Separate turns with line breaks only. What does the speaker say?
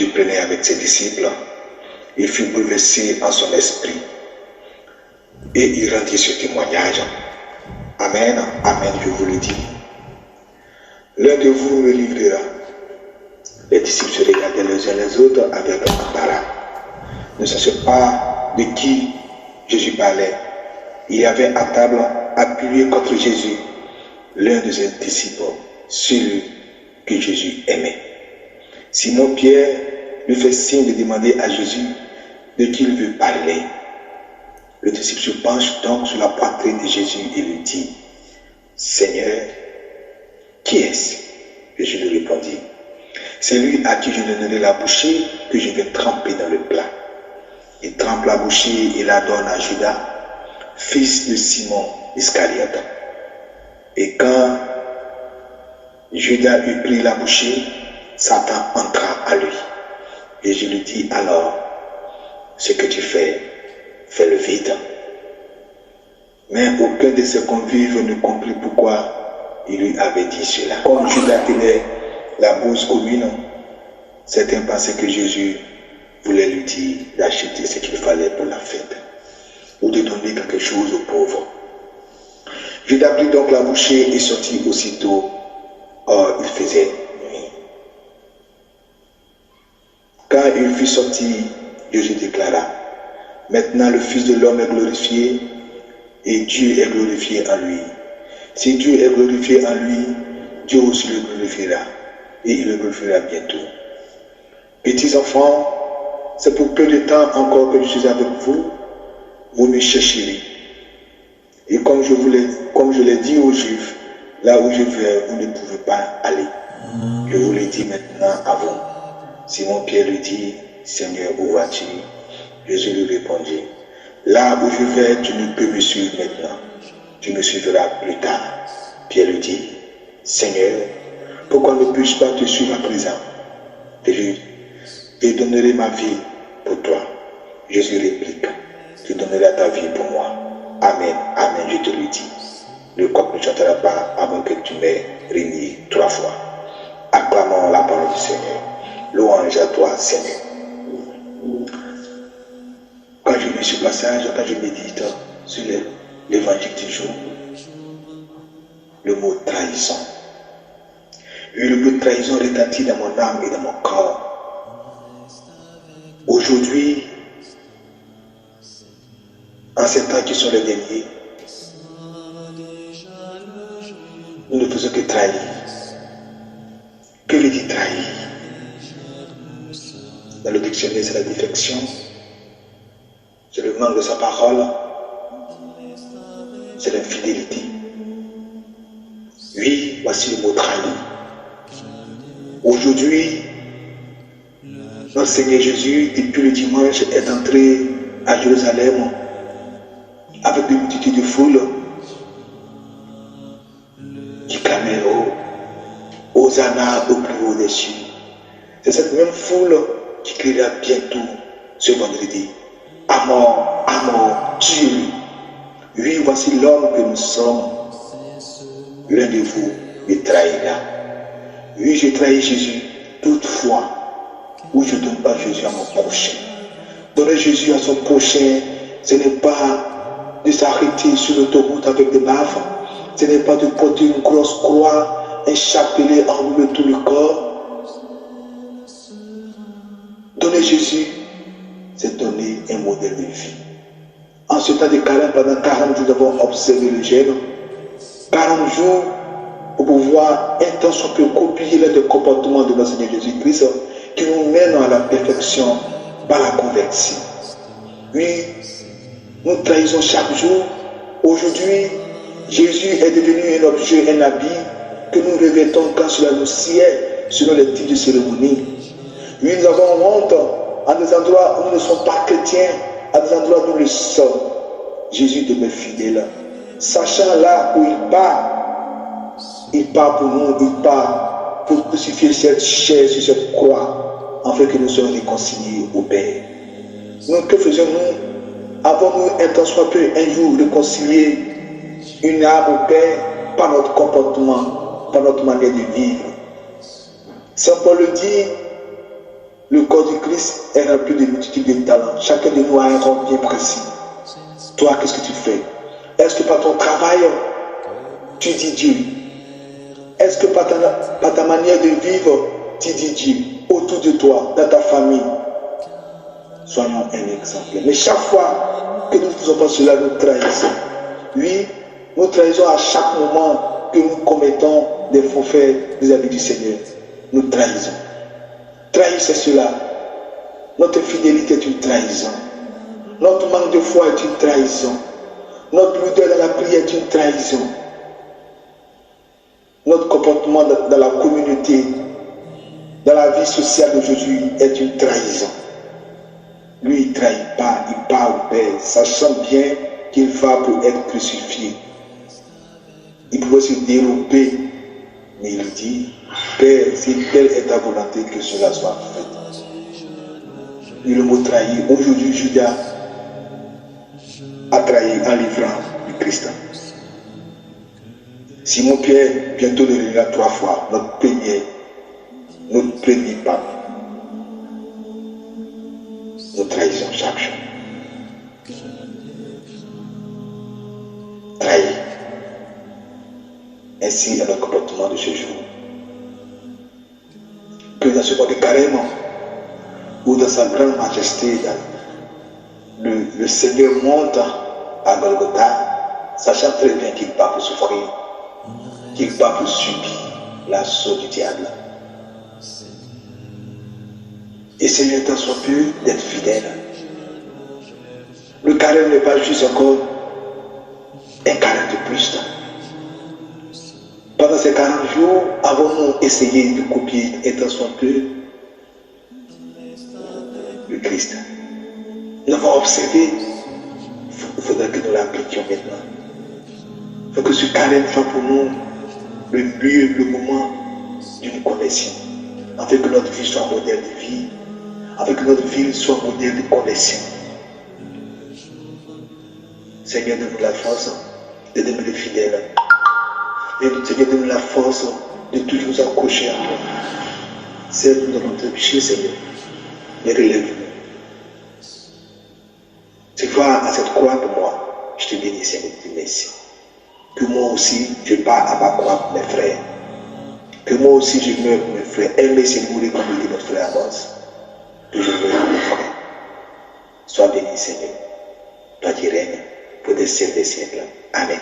Jésus prenait avec ses disciples, il fut bouleversé en son esprit et il rendit ce témoignage. Amen, amen, je vous le dis. L'un de vous me livrera. Les disciples se regardaient les uns les autres avec embarras, ne sachant pas de qui Jésus parlait. Il y avait à table, appuyé contre Jésus, l'un de ses disciples, celui que Jésus aimait. Simon-Pierre lui fait signe de demander à Jésus de qui il veut parler. Le disciple se penche donc sur la poitrine de Jésus et lui dit, « Seigneur, qui est-ce » Jésus lui répondit, « C'est lui à qui je donnerai la bouchée que je vais tremper dans le plat. » Il trempe la bouchée et la donne à Judas, fils de Simon Iscariote. Et quand Judas eut pris la bouchée, Satan entra à lui. Et je lui dis alors, ce que tu fais, fais-le vite. Mais aucun de ses convives ne comprit pourquoi il lui avait dit cela. Comme Judas tenait la bourse commune, certains pensaient que Jésus voulait lui dire d'acheter ce qu'il fallait pour la fête, ou de donner quelque chose aux pauvres. Judas prit donc la bouchée et sortit aussitôt. Or, il faisait nuit. Quand il fut sorti, Jésus déclara, « Maintenant le Fils de l'homme est glorifié, et Dieu est glorifié en lui. Si Dieu est glorifié en lui, Dieu aussi le glorifiera, et il le glorifiera bientôt. Petits enfants, c'est pour peu de temps encore que je suis avec vous, vous me chercherez. Et comme je l'ai dit aux Juifs, là où je vais, vous ne pouvez pas aller. Je vous le dis maintenant à vous. » Simon-Pierre lui dit, « Seigneur, où vas-tu » Jésus lui répondit, « Là où je vais, tu ne peux me suivre maintenant. Tu me suivras plus tard. » Pierre lui dit, « Seigneur, pourquoi ne puis-je pas te suivre à présent » Je donnerai ma vie pour toi. Jésus réplique, « Tu donneras ta vie pour moi. » Amen, amen, je te le dis. Le coq ne chantera pas avant que tu m'aies régné 3 fois. Acclamons la parole du Seigneur. Louange à toi, Seigneur. Quand je lis ce passage, quand je médite sur l'évangile du jour, le mot trahison. Et le mot trahison retentit dans mon âme et dans mon corps. Aujourd'hui, en ces temps qui sont les derniers, nous ne faisons que trahir. Que veut dire trahir? Dans le dictionnaire, c'est la défection, c'est le manque de sa parole, c'est l'infidélité. Oui, voici le mot trahir. Aujourd'hui, notre Seigneur Jésus, depuis le dimanche, est entré à Jérusalem avec des multitudes de foules qui clamaient Hosanna au plus haut des cieux. C'est cette même foule qui criera bientôt ce vendredi, à mort, tue-le. Oui, voici l'homme que nous sommes. L'un de vous me trahira. Oui, je trahis Jésus toutefois où je ne donne pas Jésus à mon prochain. Donner Jésus à son prochain, ce n'est pas de s'arrêter sur l'autoroute avec des baffes, ce n'est pas de porter une grosse croix, un chapelet enroulé tout le corps. Donner Jésus, c'est donner un modèle de vie. En ce temps de carême, pendant 40 jours, nous avons observé le jeûne. 40 jours pour pouvoir un temps soit peu copier les comportements de notre Seigneur Jésus-Christ qui nous mènent à la perfection par la conversion. Oui, nous trahissons chaque jour. Aujourd'hui, Jésus est devenu un objet, un habit que nous revêtons quand cela nous sied selon les types de cérémonie. Oui, nous avons honte à des endroits où nous ne sommes pas chrétiens, à des endroits où nous le sommes. Jésus demeure fidèle. Sachant là où il part pour nous, il part pour crucifier cette chair sur cette croix, afin que nous soyons réconciliés au Père. Nous, que faisons-nous? Avons-nous un temps soit peu un jour réconcilié une âme au Père par notre comportement, par notre manière de vivre? Saint Paul le dit, Le corps du Christ est rempli de multitudes de talents. Chacun de nous a un rôle bien précis. Toi, qu'est-ce que tu fais? Est-ce que par ton travail, tu dis Dieu? Est-ce que par ta manière de vivre, tu dis Dieu? Autour de toi, dans ta famille, soyons un exemple. Mais chaque fois que nous ne faisons pas cela, nous trahissons. Oui, nous trahissons à chaque moment que nous commettons des faux faits vis-à-vis du Seigneur. Nous trahissons. Trahir, c'est cela. Notre fidélité est une trahison. Notre manque de foi est une trahison. Notre lourdeur dans la prière est une trahison. Notre comportement dans la communauté, dans la vie sociale d'aujourd'hui est une trahison. Lui, il ne trahit pas, il parle au Père, sachant bien qu'il va pour être crucifié. Il pouvait se dérober, mais il dit, Père, si telle est ta volonté, que cela soit fait. Et le mot trahir, aujourd'hui, Judas a trahi en livrant le Christ. Simon-Pierre, bientôt le lira 3 fois, notre premier pape. Nous trahissons chaque jour. Trahir. Ainsi est notre comportement de ce jour. Que dans ce monde carrément, ou dans sa grande majesté, le Seigneur monte à Golgotha, sachant très bien qu'il part pour souffrir, qu'il part pour subir l'assaut du diable. Et Seigneur, t'en sois peu d'être fidèle. Le carême n'est pas juste encore un carême de plus. Pendant ces 40 jours, avons-nous essayé de copier et t'en sois peu le Christ? Nous avons observé. Il faudra que nous l'appliquions maintenant. Il faut que ce carême soit pour nous le lieu, le moment d'une connexion. Afin que notre vie soit un modèle de vie. Afin que notre vie soit un modèle de connexion. Seigneur, donne-nous la force de demeurer fidèle. Et Seigneur, donne-nous la force de toujours nous accrocher à toi. Serve-nous dans notre péché, Seigneur. Et relève-nous. Tu vois à cette croix pour moi, je te bénis, Seigneur, je te remercie. Que moi aussi, je pars à ma croix pour mes frères. Que moi aussi, je meurs pour mes frères. Aimer, c'est mourir comme dit notre frère Amos. Que je meurs pour mes frères. Sois béni, Seigneur. Toi qui règnes pour des siècles des siècles. Amen.